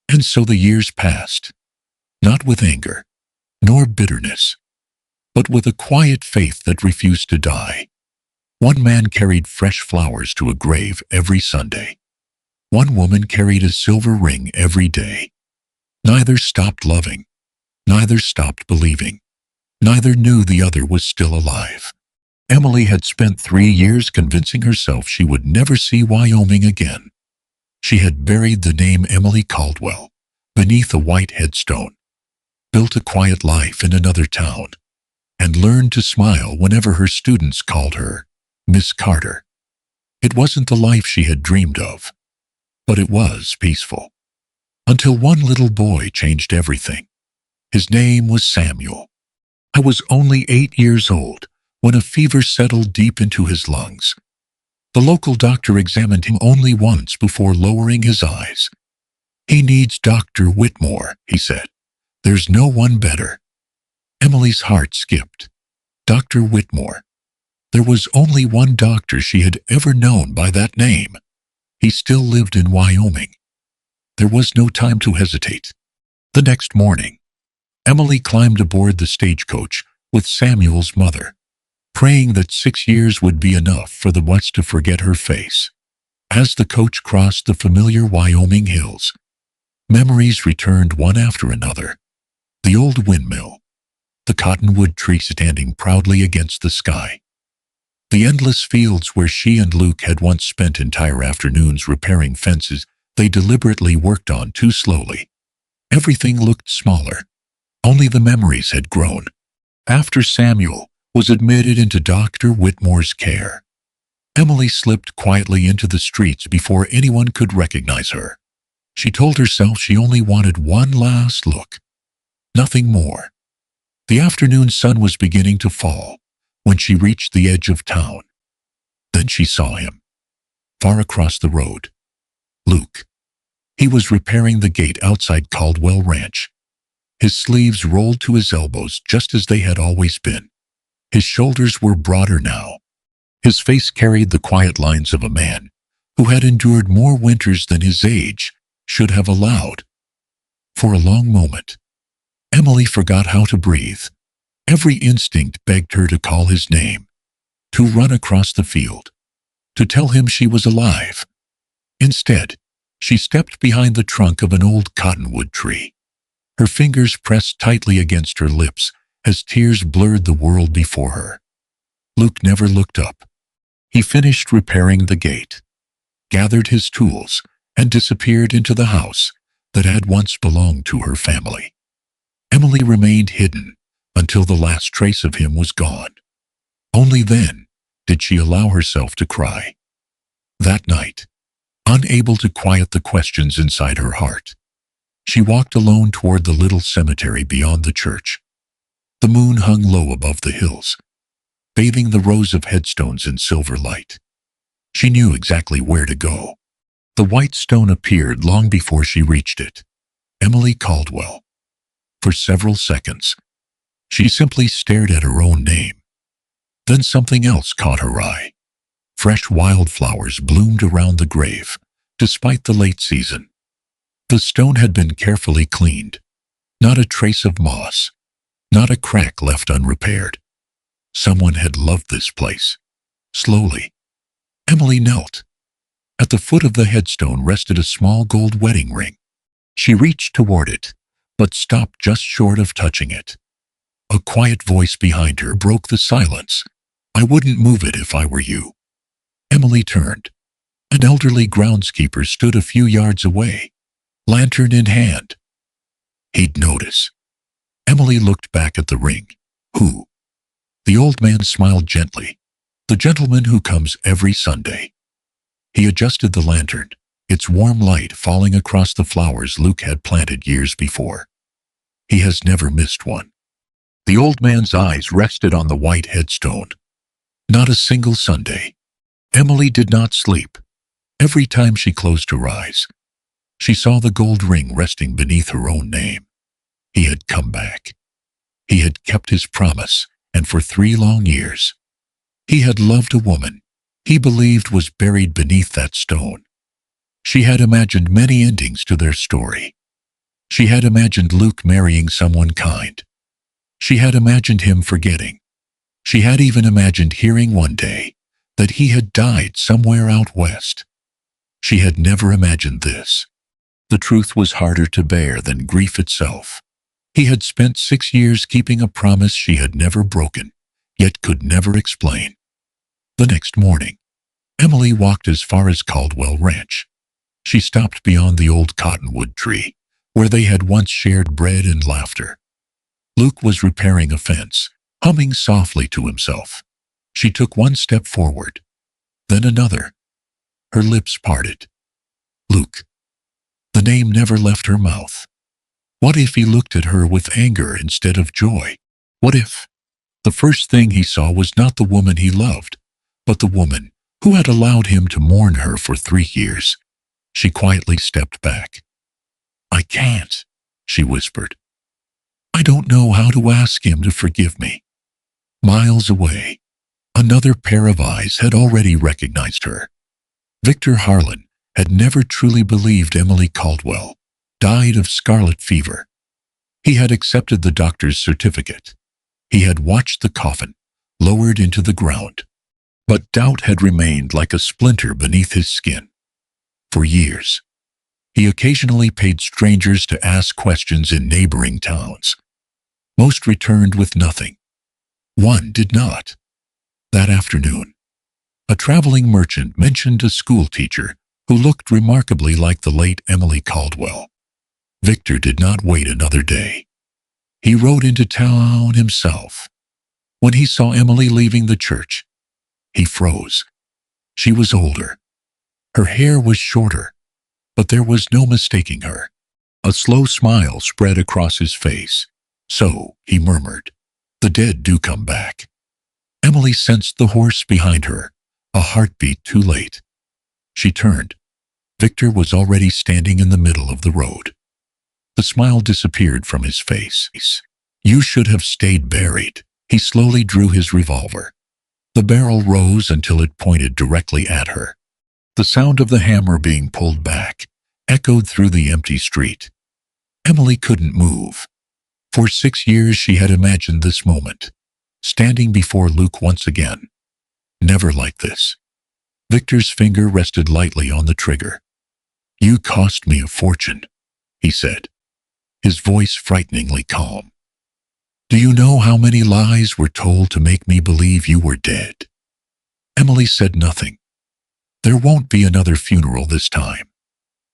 And so the years passed, not with anger, nor bitterness, but with a quiet faith that refused to die. One man carried fresh flowers to a grave every Sunday. One woman carried a silver ring every day. Neither stopped loving. Neither stopped believing. Neither knew the other was still alive. Emily had spent 3 years convincing herself she would never see Wyoming again. She had buried the name Emily Caldwell beneath a white headstone, built a quiet life in another town, and learned to smile whenever her students called her Miss Carter. It wasn't the life she had dreamed of, but it was peaceful. Until one little boy changed everything. His name was Samuel. I was only 8 years old when a fever settled deep into his lungs. The local doctor examined him only once before lowering his eyes. "He needs Dr. Whitmore," he said. There's no one better. Emily's heart skipped. Dr. Whitmore. There was only one doctor she had ever known by that name. He still lived in Wyoming. There was no time to hesitate. The next morning, Emily climbed aboard the stagecoach with Samuel's mother, praying that 6 years would be enough for the West to forget her face. As the coach crossed the familiar Wyoming hills, memories returned one after another. The old windmill, the cottonwood tree standing proudly against the sky, the endless fields where she and Luke had once spent entire afternoons repairing fences they deliberately worked on too slowly. Everything looked smaller. Only the memories had grown. After Samuel was admitted into Dr. Whitmore's care, Emily slipped quietly into the streets before anyone could recognize her. She told herself she only wanted one last look. Nothing more. The afternoon sun was beginning to fall when she reached the edge of town. Then she saw him, far across the road. Luke. He was repairing the gate outside Caldwell Ranch. His sleeves rolled to his elbows just as they had always been. His shoulders were broader now. His face carried the quiet lines of a man who had endured more winters than his age should have allowed. For a long moment, Emily forgot how to breathe. Every instinct begged her to call his name, to run across the field, to tell him she was alive. Instead, she stepped behind the trunk of an old cottonwood tree. Her fingers pressed tightly against her lips as tears blurred the world before her. Luke never looked up. He finished repairing the gate, gathered his tools, and disappeared into the house that had once belonged to her family. Emily remained hidden until the last trace of him was gone. Only then did she allow herself to cry. That night, unable to quiet the questions inside her heart, she walked alone toward the little cemetery beyond the church. The moon hung low above the hills, bathing the rows of headstones in silver light. She knew exactly where to go. The white stone appeared long before she reached it. Emily Caldwell. For several seconds, she simply stared at her own name. Then something else caught her eye. Fresh wildflowers bloomed around the grave, despite the late season. The stone had been carefully cleaned. Not a trace of moss, not a crack left unrepaired. Someone had loved this place. Slowly, Emily knelt. At the foot of the headstone rested a small gold wedding ring. She reached toward it, but stopped just short of touching it. A quiet voice behind her broke the silence. "I wouldn't move it if I were you." Emily turned. An elderly groundskeeper stood a few yards away, lantern in hand. He'd notice. Emily looked back at the ring. "Who?" The old man smiled gently. "The gentleman who comes every Sunday." He adjusted the lantern, its warm light falling across the flowers Luke had planted years before. "He has never missed one." The old man's eyes rested on the white headstone. Not a single Sunday. Emily did not sleep. Every time she closed her eyes, she saw the gold ring resting beneath her own name. He had come back. He had kept his promise, and for 3 long years, he had loved a woman he believed was buried beneath that stone. She had imagined many endings to their story. She had imagined Luke marrying someone kind. She had imagined him forgetting. She had even imagined hearing one day that he had died somewhere out west. She had never imagined this. The truth was harder to bear than grief itself. He had spent 6 years keeping a promise she had never broken, yet could never explain. The next morning, Emily walked as far as Caldwell Ranch. She stopped beyond the old cottonwood tree, where they had once shared bread and laughter. Luke was repairing a fence, humming softly to himself. She took one step forward, then another. Her lips parted. Luke. The name never left her mouth. What if he looked at her with anger instead of joy? What if the first thing he saw was not the woman he loved, but the woman who had allowed him to mourn her for 3 years? She quietly stepped back. "I can't," she whispered. I don't know how to ask him to forgive me. Miles away, another pair of eyes had already recognized her. Victor Harlan had never truly believed Emily Caldwell died of scarlet fever. He had accepted the doctor's certificate. He had watched the coffin lowered into the ground. But doubt had remained like a splinter beneath his skin. For years, he occasionally paid strangers to ask questions in neighboring towns. Most returned with nothing. One did not. That afternoon, a traveling merchant mentioned a schoolteacher who looked remarkably like the late Emily Caldwell. Victor did not wait another day. He rode into town himself. When he saw Emily leaving the church, he froze. She was older. Her hair was shorter, but there was no mistaking her. A slow smile spread across his face. So, he murmured, "The dead do come back." Emily sensed the horse behind her, a heartbeat too late. She turned. Victor was already standing in the middle of the road. The smile disappeared from his face. "You should have stayed buried." He slowly drew his revolver. The barrel rose until it pointed directly at her. The sound of the hammer being pulled back echoed through the empty street. Emily couldn't move. For 6 years she had imagined this moment, standing before Luke once again. Never like this. Victor's finger rested lightly on the trigger. "You cost me a fortune," he said, his voice frighteningly calm. "Do you know how many lies were told to make me believe you were dead?" Emily said nothing. "There won't be another funeral this time."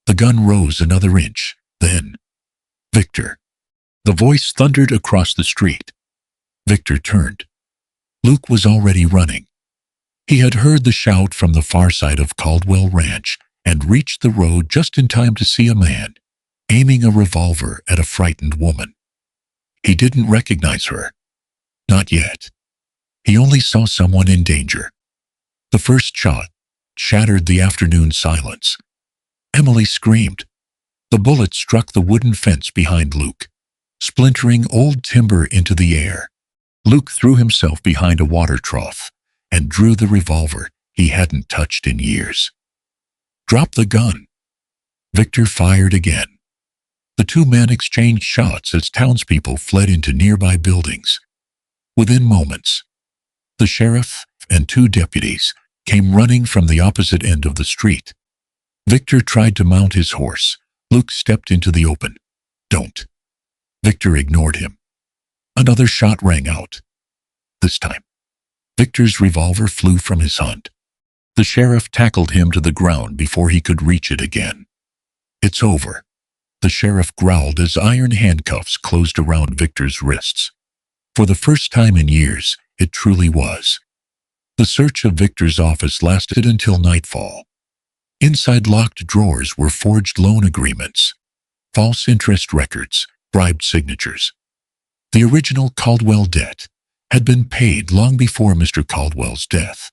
The gun rose another inch. Then, "Victor." The voice thundered across the street. Victor turned. Luke was already running. He had heard the shout from the far side of Caldwell Ranch and reached the road just in time to see a man aiming a revolver at a frightened woman. He didn't recognize her. Not yet. He only saw someone in danger. The first shot shattered the afternoon silence. Emily screamed. The bullet struck the wooden fence behind Luke, splintering old timber into the air. Luke threw himself behind a water trough and drew the revolver he hadn't touched in years. "Drop the gun." Victor fired again. The two men exchanged shots as townspeople fled into nearby buildings. Within moments, the sheriff and 2 deputies came running from the opposite end of the street. Victor tried to mount his horse. Luke stepped into the open. "Don't." Victor ignored him. Another shot rang out. This time, Victor's revolver flew from his hand. The sheriff tackled him to the ground before he could reach it again. "It's over," the sheriff growled as iron handcuffs closed around Victor's wrists. For the first time in years, it truly was. The search of Victor's office lasted until nightfall. Inside locked drawers were forged loan agreements, false interest records, bribed signatures. The original Caldwell debt had been paid long before Mr. Caldwell's death.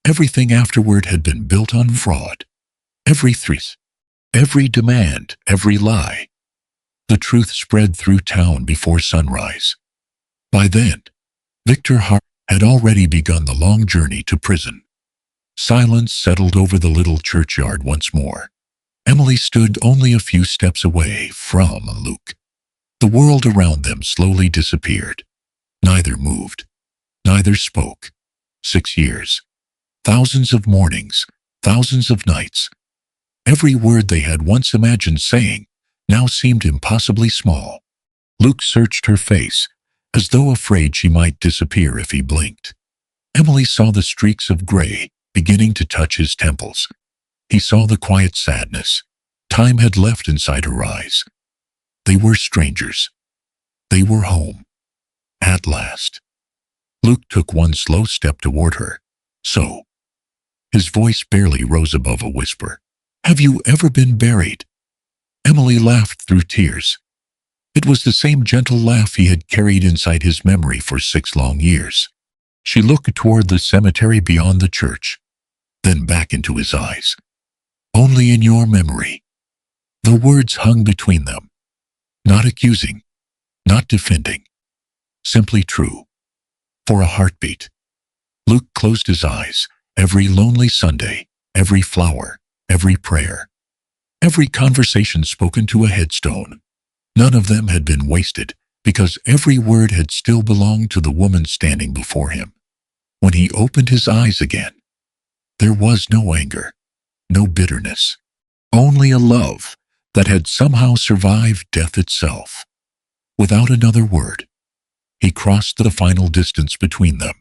Everything afterward had been built on fraud. Every threat, every demand, every lie. The truth spread through town before sunrise. By then, Victor Hart had already begun the long journey to prison. Silence settled over the little churchyard once more. Emily stood only a few steps away from Luke. The world around them slowly disappeared. Neither moved. Neither spoke. 6 years. Thousands of mornings. Thousands of nights. Every word they had once imagined saying now seemed impossibly small. Luke searched her face, as though afraid she might disappear if he blinked. Emily saw the streaks of gray beginning to touch his temples. He saw the quiet sadness time had left inside her eyes. They were strangers. They were home. At last. Luke took one slow step toward her. "So." His voice barely rose above a whisper. "Have you ever been buried?" Emily laughed through tears. It was the same gentle laugh he had carried inside his memory for 6 long years. She looked toward the cemetery beyond the church, then back into his eyes. "Only in your memory." The words hung between them, not accusing, Not defending, simply true. For a heartbeat. Luke closed his eyes. Every lonely Sunday, every flower, every prayer, every conversation spoken to a headstone. None of them had been wasted, because every word had still belonged to the woman standing before him. When he opened his eyes again, there was no anger, no bitterness, only a love that had somehow survived death itself. Without another word, he crossed the final distance between them.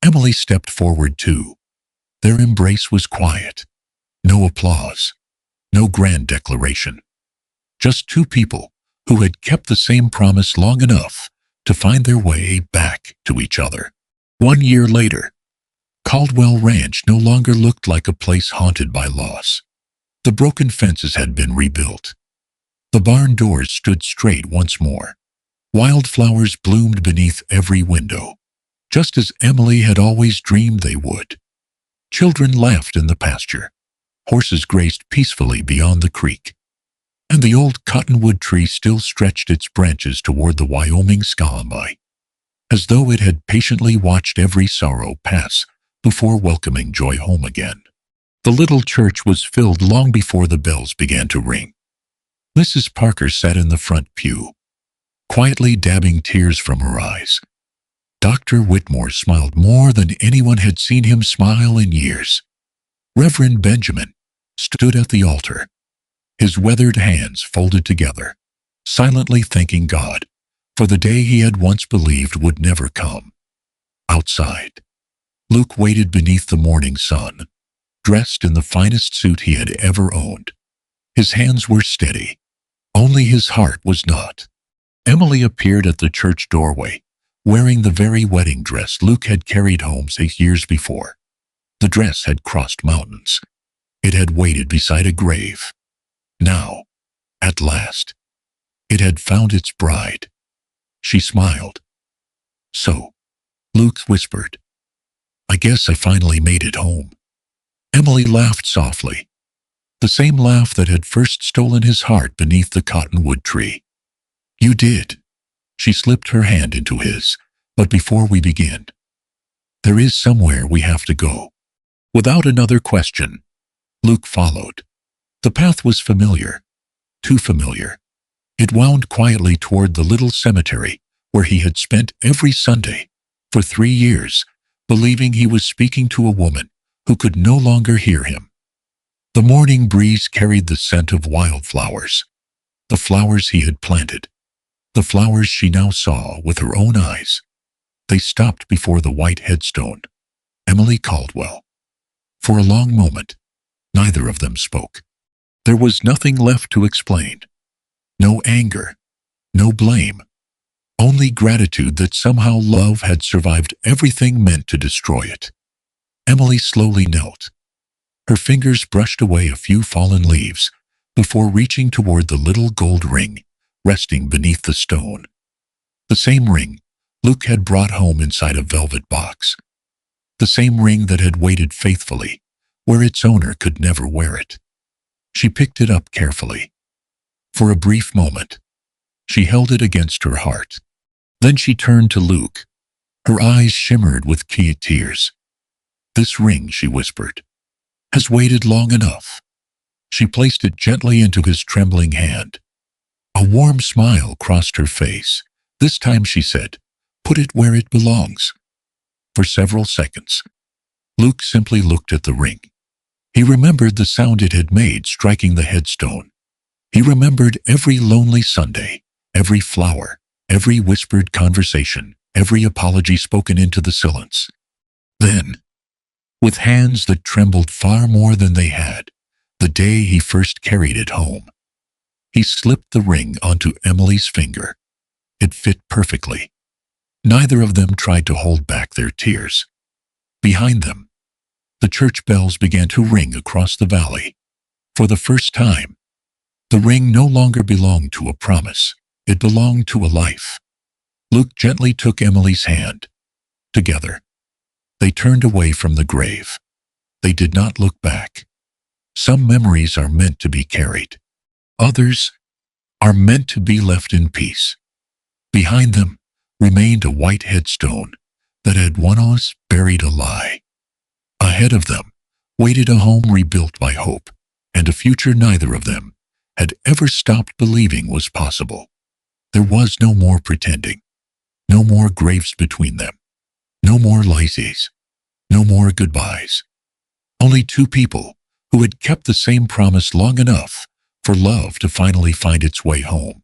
Emily stepped forward too. Their embrace was quiet. No applause, no grand declaration. Just two people who had kept the same promise long enough to find their way back to each other. 1 year later, Caldwell Ranch no longer looked like a place haunted by loss. The broken fences had been rebuilt. The barn doors stood straight once more. Wildflowers bloomed beneath every window, just as Emily had always dreamed they would. Children laughed in the pasture. Horses grazed peacefully beyond the creek. And the old cottonwood tree still stretched its branches toward the Wyoming sky, as though it had patiently watched every sorrow pass before welcoming joy home again. The little church was filled long before the bells began to ring. Mrs. Parker sat in the front pew, quietly dabbing tears from her eyes. Dr. Whitmore smiled more than anyone had seen him smile in years. Reverend Benjamin stood at the altar, his weathered hands folded together, silently thanking God for the day he had once believed would never come. Outside, Luke waited beneath the morning sun, dressed in the finest suit he had ever owned. His hands were steady, only his heart was not. Emily appeared at the church doorway, wearing the very wedding dress Luke had carried home 6 years before. The dress had crossed mountains. It had waited beside a grave. Now, at last, it had found its bride. She smiled. "So," Luke whispered, "I guess I finally made it home." Emily laughed softly, the same laugh that had first stolen his heart beneath the cottonwood tree. "You did." She slipped her hand into his. "But before we begin, there is somewhere we have to go." Without another question, Luke followed. The path was familiar, too familiar. It wound quietly toward the little cemetery where he had spent every Sunday for 3 years, believing he was speaking to a woman who could no longer hear him. The morning breeze carried the scent of wildflowers, the flowers he had planted, the flowers she now saw with her own eyes. They stopped before the white headstone, Emily Caldwell. For a long moment, neither of them spoke. There was nothing left to explain. No anger, no blame. Only gratitude that somehow love had survived everything meant to destroy it. Emily slowly knelt. Her fingers brushed away a few fallen leaves before reaching toward the little gold ring resting beneath the stone. The same ring Luke had brought home inside a velvet box. The same ring that had waited faithfully where its owner could never wear it. She picked it up carefully. For a brief moment, she held it against her heart. Then she turned to Luke. Her eyes shimmered with tears. "This ring," she whispered, "has waited long enough." She placed it gently into his trembling hand. A warm smile crossed her face. "This time," she said, "put it where it belongs." For several seconds, Luke simply looked at the ring. He remembered the sound it had made striking the headstone. He remembered every lonely Sunday, every flower, every whispered conversation, every apology spoken into the silence. Then, with hands that trembled far more than they had the day he first carried it home, he slipped the ring onto Emily's finger. It fit perfectly. Neither of them tried to hold back their tears. Behind them, the church bells began to ring across the valley. For the first time, the ring no longer belonged to a promise. It belonged to a life. Luke gently took Emily's hand. Together, they turned away from the grave. They did not look back. Some memories are meant to be carried. Others are meant to be left in peace. Behind them remained a white headstone that had once buried a lie. Ahead of them waited a home rebuilt by hope and a future neither of them had ever stopped believing was possible. There was no more pretending, no more graves between them, no more lazies, no more goodbyes. Only two people who had kept the same promise long enough for love to finally find its way home.